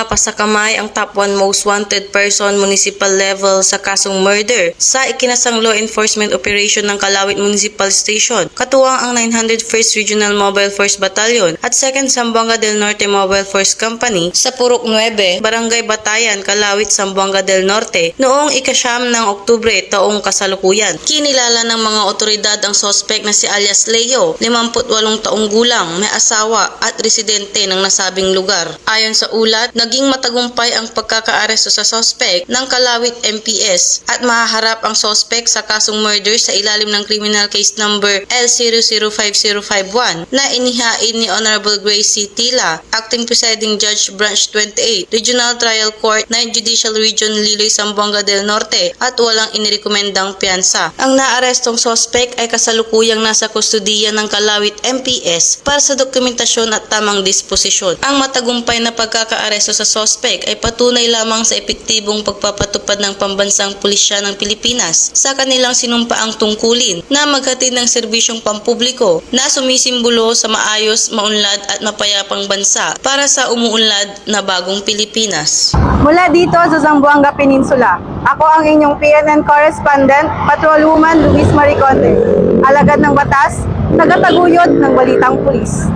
na pasakamay ang top 1 most wanted person municipal level sa kasong murder sa ikinasang law enforcement operation ng Kalawit Municipal Station, katuwang ang 901st Regional Mobile Force Battalion at 2nd Zamboanga del Norte Mobile Force Company sa Purok 9, Barangay Batayan, Kalawit, Zamboanga del Norte noong ika-9 ng Oktubre taong kasalukuyan. Kinilala ng mga otoridad ang sospek na si alias Leo, 58 taong gulang, may asawa at residente ng nasabing lugar. Ayon sa ulat, naging matagumpay ang pagkakaaresto sa sospek ng Kalawit MPS at mahaharap ang sospek sa kasong murder sa ilalim ng criminal case number L005051 na inihain ni Honorable Grace C. Tila, Acting Presiding Judge Branch 28, Regional Trial Court 9 Judicial Region Liloy, Zamboanga del Norte at walang inirekomendang piyansa. Ang naarestong sospek ay kasalukuyang nasa kustudiya ng Kalawit MPS para sa dokumentasyon at tamang disposisyon. Ang matagumpay na pagkakaaresto sa sospek ay patunay lamang sa epektibong pagpapatupad ng pambansang pulisya ng Pilipinas sa kanilang sinumpaang tungkulin na maghatid ng serbisyong pampubliko na sumisimbolo sa maayos, maunlad at mapayapang bansa para sa umuunlad na bagong Pilipinas. Mula dito sa Zamboanga Peninsula, ako ang inyong PNN correspondent, Patrolwoman Luis Maricote, alagad ng batas, tagataguyod ng balitang pulis.